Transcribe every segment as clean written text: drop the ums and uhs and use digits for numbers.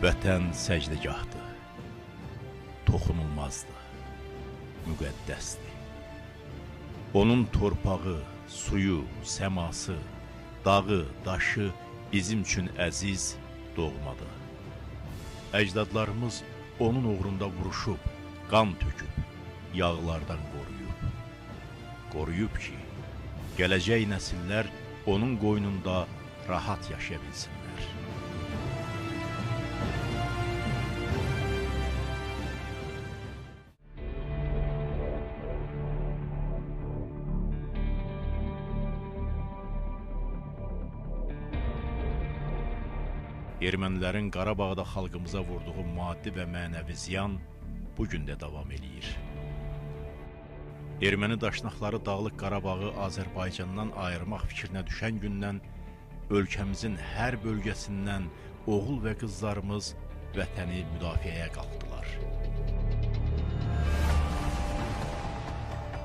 Vətən səcdəgahdır, toxunulmazdır, müqəddəsdir. Onun torpağı, suyu, səması, dağı, daşı bizim üçün əziz doğmadır. Əcdadlarımız onun uğrunda vuruşub, qan töküb, yağlardan qoruyub. Qoruyub ki, gələcək nəsillər onun qoynunda rahat yaşaya bilsinlər. Ermənilərin Qarabağda xalqımıza vurduğu maddi və mənəvi ziyan bugün də davam edir. Erməni daşnaqları Dağlıq Qarabağı Azərbaycandan ayırmaq fikrinə düşən gündən ölkəmizin hər bölgəsindən oğul və qızlarımız vətəni müdafiəyə qalxdılar.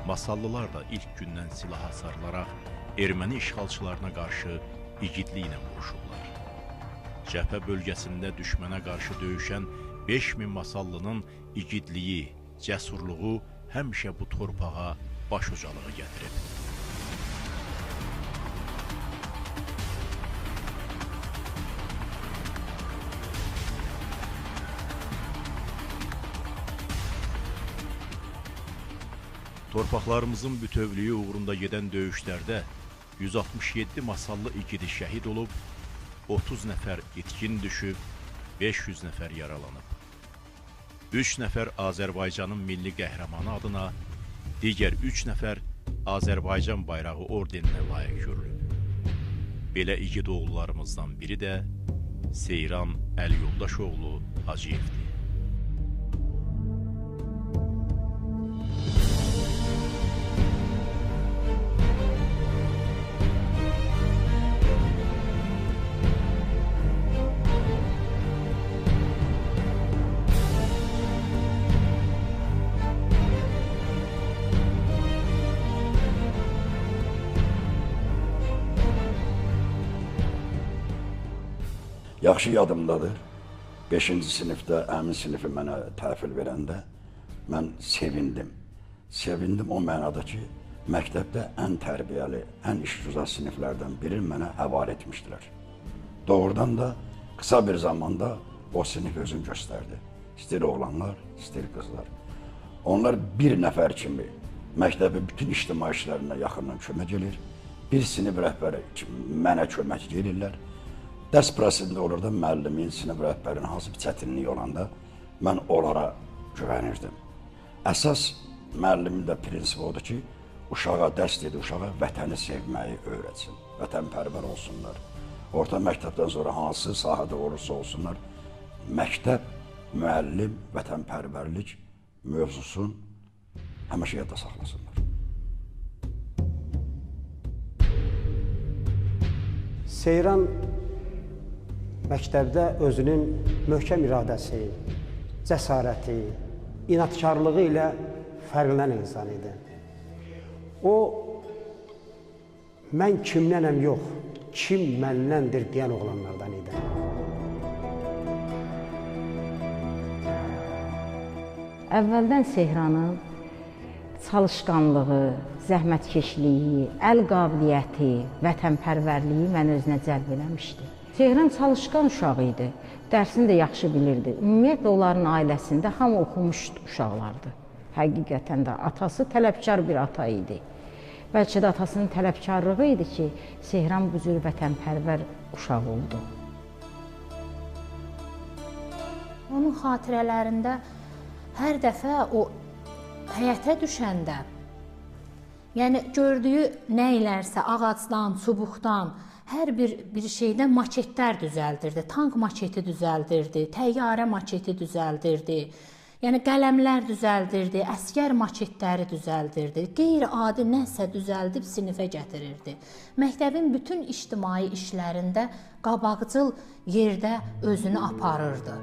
Masallılar da ilk gündən silaha sarılaraq erməni işğalçılarına qarşı igidliklə vuruşublar. Cəbhə bölgəsində düşmənə qarşı döyüşən 5000 masallının igidliyi, cəsurluğu həmişə bu torpağa baş ucalığı gətirib. Torpaqlarımızın bütövlüyü uğrunda gedən döyüşlərdə 167 masallı igidi şəhid olub, 30 nəfər itkin düşüb, 500 nəfər yaralanıb. 3 nəfər Azərbaycanın milli qəhrəmanı adına, digər 3 nəfər Azərbaycan bayrağı ordeninə layiq görülüb. Belə igid oğullarımızdan biri də Seyran Əliyoldaşoğlu Hacıyevdir. Yaxşı yadımdadır. 5-ci sinifdə əmin sinifi mənə təhvil verəndə mən sevindim. Sevindim o mənada ki, məktəbdə ən tərbiyəli, ən işgüzar siniflərdən biri mənə həvalə etmişdilər. Doğrudan da qısa bir zamanda o sinif özünü göstərdi. İstir oğlanlar, istir qızlar. Onlar bir nəfər kimi məktəbi bütün ictimai işlərinə yaxından kömək edir. Bir sinif rəhbəri kimi mənə kömək edirlər. Dərs prosesində olur da müəllimin, sinif rəhbərinin hansı bir çətinliyi olanda mən onlara güvənirdim. Əsas müəllimin də prinsipi odur ki, uşağa dərs dedi, uşağa vətəni sevməyi öyrətsin, vətənpərvər olsunlar. Orta məktəbdən sonra hansı sahədə olursa olsunlar, məktəb, müəllim, vətənpərvərlik mövzusun həmişə yadda saxlasınlar. Seyran məktəbdə özünün möhkəm iradəsi, cəsarəti, inadkarlığı ilə fərqlənən insan idi. O, mən kimlənəm yox, kim mənləndir deyən oğlanlardan idi. Əvvəldən Seyranın çalışqanlığı, zəhmətkeşliyi, əl qabiliyyəti, vətənpərvərliyi məni özünə cəlb eləmişdi. Seyran çalışqan uşağı idi, dərsini də yaxşı bilirdi. Ümumiyyətlə, onların ailəsində hamı oxumuş uşaqlardı. Həqiqətən də atası tələbkar bir ata idi. Bəlkə də atasının tələbkarlığı idi ki, Seyran bu cür vətənpərvər uşaq oldu. Onun xatirələrində hər dəfə o həyətə düşəndə, yəni gördüyü nə ilərsə ağacdan, çubuqdan, hər bir şeydən maçetlər düzəldirdi. Tank maçeti düzəldirdi, təyyarə maçeti düzəldirdi. Yəni qələmlər düzəldirdi, əsgər maçetləri düzəldirdi. Qeyri-adi nəsə düzəldib sinifə gətirirdi. Məktəbin bütün ictimai işlərində qabaqcıl yerdə özünü aparırdı.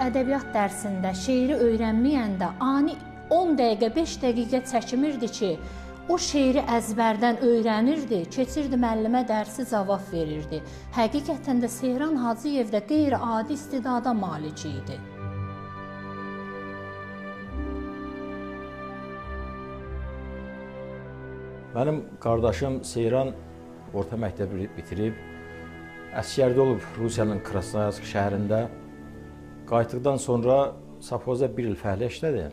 Ədəbiyyat dərsində şeiri öyrənməyəndə ani 10 dəqiqə, 5 dəqiqə çəkinirdi ki, o şeiri əzbərdən öyrənirdi, keçirdi müəllimə dərsi cavab verirdi. Həqiqətən də Seyran Hacıyev də qeyri-adi istedada malik idi. Mənim qardaşım Seyran orta məktəbi bitirib, əsgərdə olub Rusiyanın Krasnoyarsk şəhərində. Qayıtdıqdan sonra Safxozda 1 il fəhlə işlədi.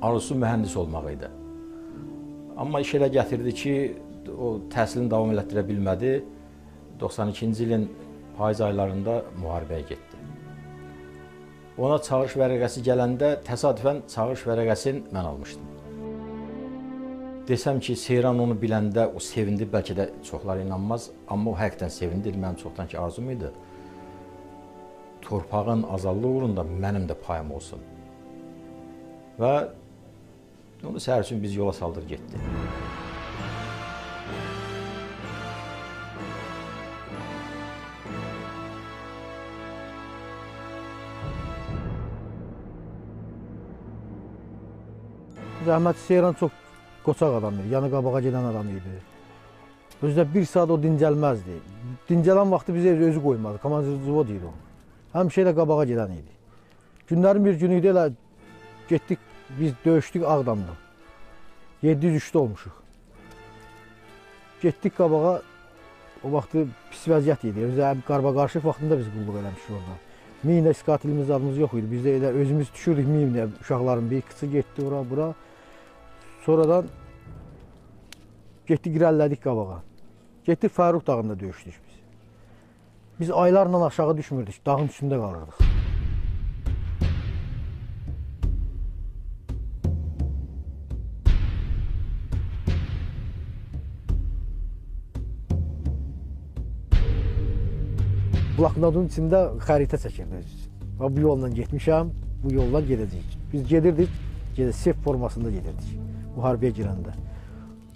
Arzusu mühəndis olmaq idi. Amma iş elə gətirdi ki, o təhsilini davam elətdirə bilmədi. 92-ci ilin payız aylarında müharibəyə getdi. Ona çağırış vərəqəsi gələndə təsadüfən çağırış vərəqəsini mən almışdım. Desəm ki, Seyran onu biləndə o sevindi, bəlkə də çoxlar inanmaz, amma o həqiqətən sevindi, mənim çoxdan ki arzum idi. Torpağın azadlığı uğrunda mənim də payım olsun. Və onu səhər üçün biz yola saldırıb getdi. Rəhmətli Seyran çox qoçaq adam idi, yanı qabağa gedən adam idi. Özdə 1 saat o dincəlməzdi. Dincələn vaxtı bizə özü qoymadı, komandir zvod idi o. Həmişə ilə qabağa gedən idi. Günlərin bir günü idi, elə getdik, biz döyüşdük Ağdamda. 703-də olmuşuq. Getdik qabağa, o vaxtı pis vəziyyət idi. Özə qarba-qarışıq vaxtında biz qulluq eləmişik orada. Minə iskatilimiz adımız yox idi. Biz də elə özümüz düşürdük minə, uşaqların bir qısı getdi ora, bura. Sonradan getdik, irəlilədik qabağa. Getdik Fərux dağında döyüşdük biz. Biz aylarla aşağı düşmürdük, dağın üstündə qalırdıq. Bloknotun içində xəritə çəkirdi. Bu yolla getmişəm, bu yolla gedəcəyik. Biz gedirdik, sef formasında gedirdik. Müharibəyə girəndə.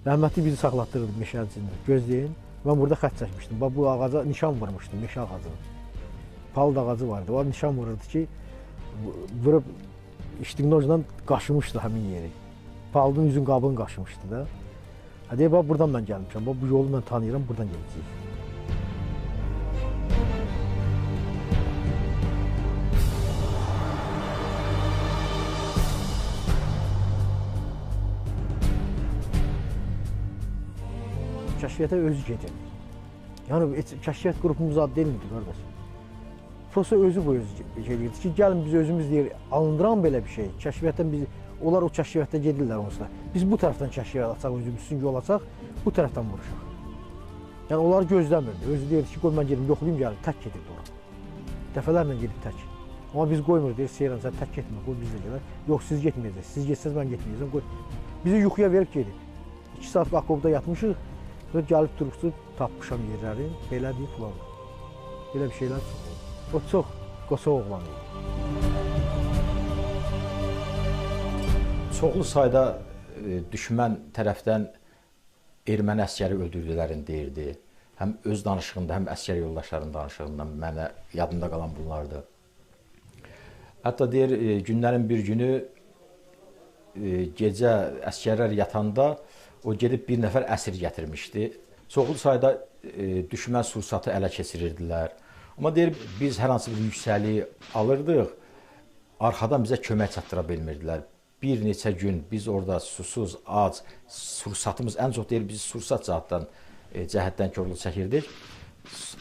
Rəhmətli bizi saxlatdırırdı meşənin içində. Gözləyin, mən burada xət çəkmişdim. Bu ağaca nişan vurmuşdum, meşə ağacına. Palıd ağacı vardı, o nişan vururdu ki, vurub iştiqnojla qaşımışdı həmin yeri. Palıdın üzün qabını qaşımışdı da. Deyib, buradan mən gəlmişəm, bu yolu mən tanıyıram, buradan gedəcəyik. Kəşfiyyata özü gedirdi. Yəni, kəşfiyyat qrupumuz adı deyilmiydi, qardaş. Prosta özü bu özü gedirdi ki, gəlin biz özümüz deyir, alındıran belə bir şey. Kəşfiyyatdan biz, onlar o kəşfiyyatda gedirlər onsuz da. Biz bu tərəfdən kəşfiyyat açaq, özümüz üçün yol açaq, bu tərəfdən vuruşaq. Yəni, onları gözləmirdi. Özü deyirdi ki, qoy mən gedim, yoxlayayım gəlin, tək gedirdi ora. Dəfələrlə gedib tək. Amma biz qoymuruz, deyir, Seyran, sən tək getmə, qoy biz də gələr. Yox, siz getməyəcəksiniz, siz getsəz mən getməyəcəm, qoy. Bizi yuxuya verib gedib. 2 saat Akobda yatmışıq. Və gəlib durubsu, tapmışam yerləri, belə deyib filan. Belə bir şeylər çox. O çox qoçaq oğlan idi. Çoxlu sayda düşmən tərəfdən erməni əsgəri öldürdüklərini deyirdi. Həm öz danışığında, həm əsgər yoldaşlarının danışığında mənə yadımda qalan bunlardır. Hətta deyir, günlərin bir günü gecə əsgərlər yatanda o gedib bir nəfər əsir gətirmişdi. Çoxlu sayda düşmən sursatı ələ keçirirdilər. Amma deyir, biz hər hansı bir yüksəliyi alırdıq, arxadan bizə kömək çatdıra bilmirdilər. Bir neçə gün biz orada susuz, ac, sursatımız, ən çox deyir, biz sursat cəhətdən korluq çəkirdik.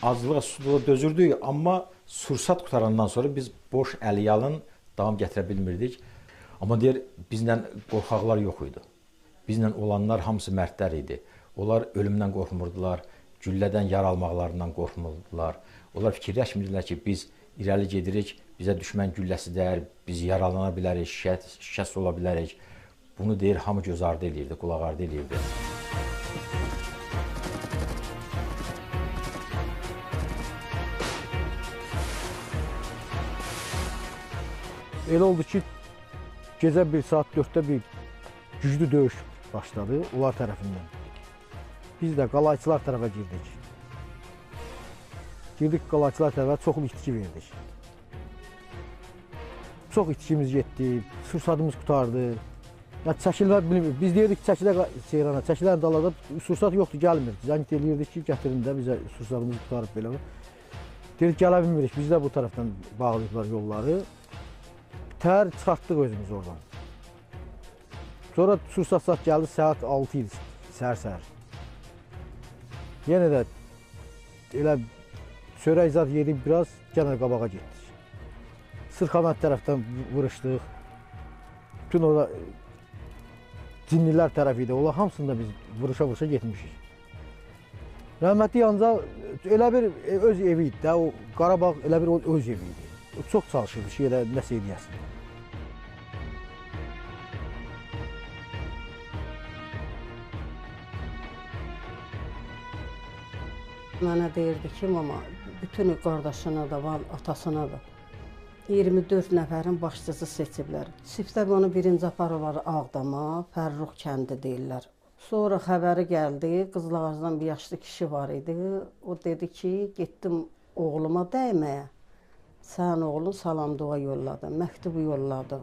Aclığa, susuzluğa dözürdük, amma sursat qutarandan sonra biz boş əliyalın davam gətirə bilmirdik. Amma deyir, bizlə qorxaqlar yox idi. Bizlə olanlar hamısı mərdlər idi. Onlar ölümdən qorxmurdular, güllədən yara almaqlarından qorxmurdular. Onlar fikirləşmirdilər ki, biz irəli gedirik, bizə düşmən gülləsi dəyər, biz yaralana bilərik, şikəst ola bilərik. Bunu deyir, hamı göz ardı eləyirdi, qulaq ardı eləyirdi. Elə oldu ki, gecə 1 saat 4-də bir güclü döyüş başladı onlar tərəfindən. Biz də qalayçılar tərəfə girdik. Girdik qalayçılar tərəfə, çoxlu itki verdik. Çox itkimiz getdi, sursatımız qutardı. Ya çəkilmə bilmir. Biz deyirdik ki, çəkilə Seyrana, çəkilərin dalada sursat yoxdur, gəlmir. Zəng eləyirdik ki, gətirin də bizə sursatımızı tutarıb belə. Dedik gələ bilmirik, biz də bu tərəfdən bağlayıblar yolları. Tər çıxartdıq özümüz oradan. Sonra sursat gəldi, saat 6 idi, səhər-səhər. Yenə də elə çörək zad yedik biraz, yenə qabağa getdik. Sırxavənd tərəfdən vuruşduq. Bütün orada cinnilər tərəfi idi, onlar hamısında biz vuruşa-vuruşa getmişik. Rəhmətli ancaq elə bir öz evi idi də, o Qarabağ elə bir öz evi idi. O çox çalışırdı ki, elə nəsə edəyəsin. Mənə deyirdi ki, mama, bütün qardaşına da, atasına da 24 nəfərin başçısı seçiblər. Çiftə onu birinci aparırlar Ağdama, Fərrux kəndi deyirlər. Sonra xəbəri gəldi, Qızılağacdan bir yaşlı kişi var idi. O dedi ki, getdim oğluma dəyməyə. Sən oğlun salam dua yolladı, məktubu yolladı.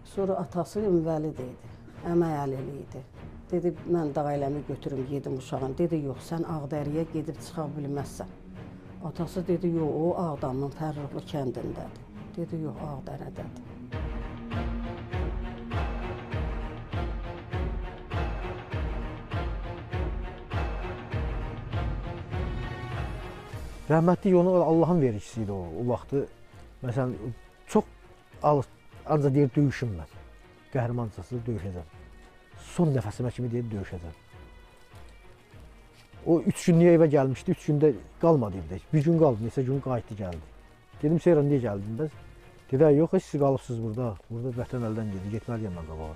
Sonra atası Ümvəli deydi, əmək əlili idi. Dedi, mən dağ eləmi götürüm, yedim uşağın. Dedi, yox, sən Ağdəriyə gedib çıxa bilməzsən. Atası dedi, yox, o Ağdamın Fərruxlu kəndindədir. Dedi, yox, Ağdərədədir. Rəhmətli onu Allahın vericisi idi o vaxtı. Məsələn, çox ancaq deyir, döyüşüm mən. Qəhrəmancasını döyüşəcəm. Son nəfəsimə kimi deyir, döyüşəcəm. O 3 günlük evə gəlmişdi, 3 gündə qalmadı evdə. Bir gün qaldı, neçə gün qayıtdı gəldi. Dedim, Seyran, niyə gəldin bəs? Dedi, yox, siz qalıbsınız burada. Burada vətən əldən gedir, getməliyəm mən qabağa.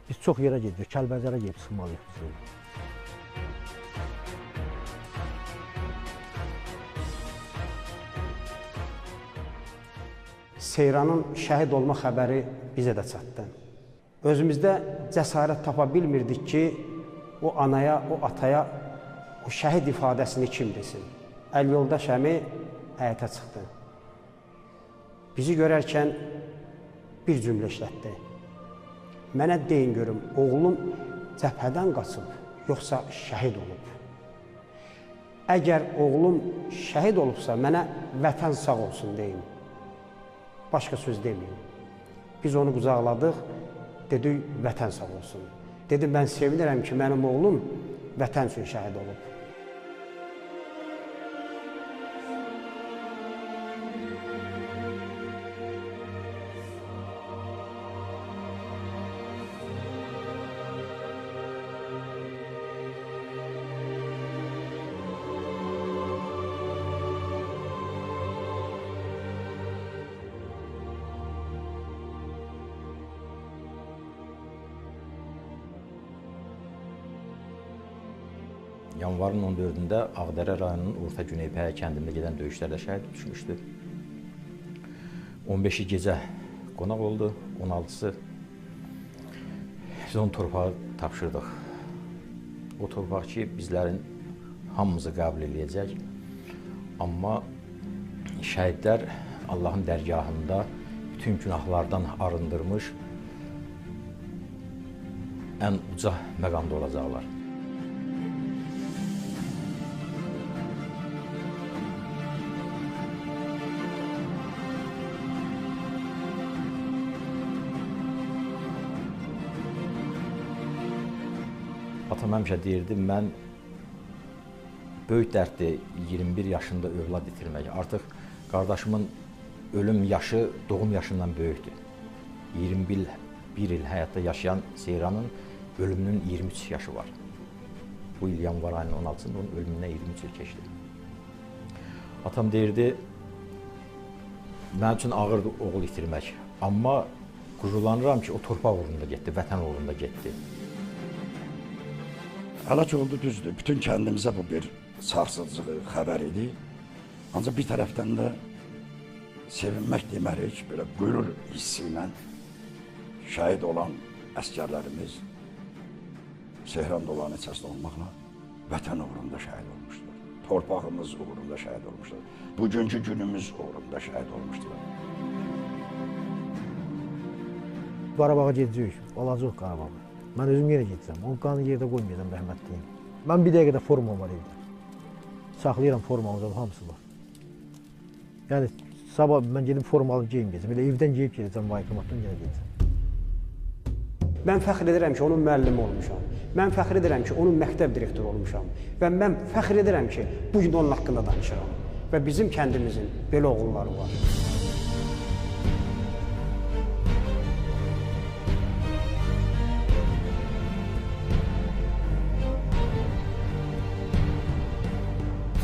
Biz çox yerə gedirik, Kəlbəcərə gedib çıxmalıyıq biz. Seyranın şəhid olma xəbəri bizə də çatdı. Özümüzdə cəsarət tapa bilmirdik ki, o anaya, o ataya o şəhid ifadəsini kim desin. Əlyoldaş əmi həyətə çıxdı. Bizi görərkən bir cümlə işlətdi. Mənə deyin görüm, oğlum cəbhədən qaçıb, yoxsa şəhid olub? Əgər oğlum şəhid olubsa, mənə vətən sağ olsun deyin. Başqa söz deməyin. Biz onu qucaqladıq, dedik, vətən sağ olsun. Dedim, mən sevinirəm ki, mənim oğlum vətən üçün şəhid olub. Yanvarın 14-də Ağdərə rayonunun Orta Güneypəyə kəndində gedən döyüşlərdə şəhid düşmüşdü. 15-i gecə qonaq oldu, 16-sı biz onun torpağı tapşırdıq. O torpaq ki, bizlərin hamımızı qəbul edəcək. Amma şəhidlər Allahın dərgahında bütün günahlardan arındırmış ən uca məqamda olacaqlar. Atam həmişə deyirdi, mən böyük dərddir 21 yaşında övlad itirmək. Artıq qardaşımın ölüm yaşı doğum yaşından böyükdür. 21 il həyatda yaşayan Seyranın ölümünün 23 yaşı var. Bu il yanvar ayının 16-sında onun ölümündən 23 il keçdi. Atam deyirdi, mənim üçün ağırdır oğul itirmək. Amma qürurlanıram ki, o torpaq uğrunda getdi, vətən uğrunda getdi. Həlak oldu, düzdür. Bütün kəndimizə bu bir sarsıcı xəbər idi. Ancaq bir tərəfdən də sevinmək demərik, belə qürur hissi ilə şəhid olan əsgərlərimiz Seyran dolanı içərisində olmaqla vətən uğrunda şəhid olmuşlar. Torpağımız uğrunda şəhid olmuşlar. Bugünkü günümüz uğrunda şəhid olmuşlar. Qarabağa gedəcəyik, alacaq Qarabağı. Mən özüm yenə gedəcəm, onun qanını yerdə qoymayacam rəhmətliyim. Mən bir dəqiqədə formam var evdə. Saxlayıram formamı, hamısı var. Yəni, sabah mən gedib formalı geyinməyəcəm, elə evdən geyib gedəcəm, vaykomatdan yenə gedəcəm. Mən fəxr edirəm ki, onun müəllimi olmuşam. Mən fəxr edirəm ki, onun məktəb direktoru olmuşam. Və mən fəxr edirəm ki, bu gün onun haqqında danışıram. Və bizim kəndimizin belə oğulları var.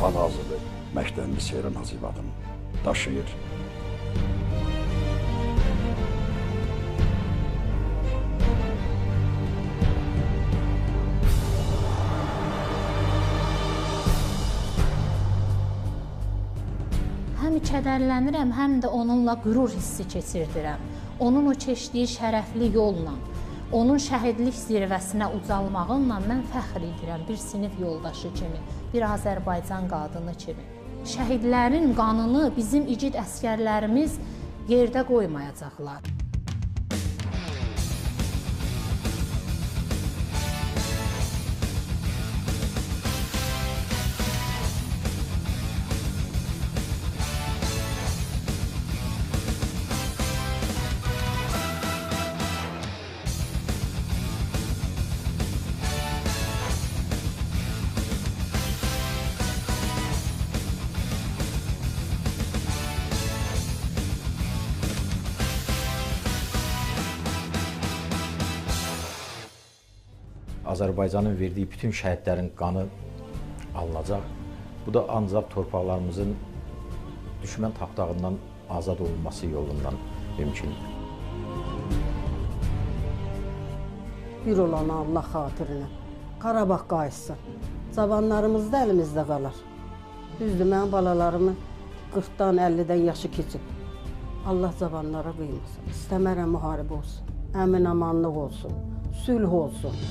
Hal-hazırda məktəbli Seyran Hacıyev adını daşıyır. Həm kədərlənirəm, həm də onunla qürur hissi keçirdirəm. Onun o keçdiyi şərəfli yolla, onun şəhidlik zirvəsinə ucalmağınla mən fəxr edirəm bir sinif yoldaşı kimi, bir Azərbaycan qadını kimi. Şəhidlərin qanını bizim igid əsgərlərimiz yerdə qoymayacaqlar. Azərbaycanın verdiyi bütün şəhidlərin qanı alınacaq. Bu da ancaq torpaqlarımızın düşmən tapdağından azad olunması yolundan mümkündür. Bir olan Allah xatirinə Qarabağ qayıtsın. Cavanlarımız da əlimizdə qalar. Düzdür, mənim balalarımın 40-dan 50-dən yaşı keçib. Allah cavanlara qıymasın. İstəmərəm müharibə olsun, əmin-amanlıq olsun, sülh olsun.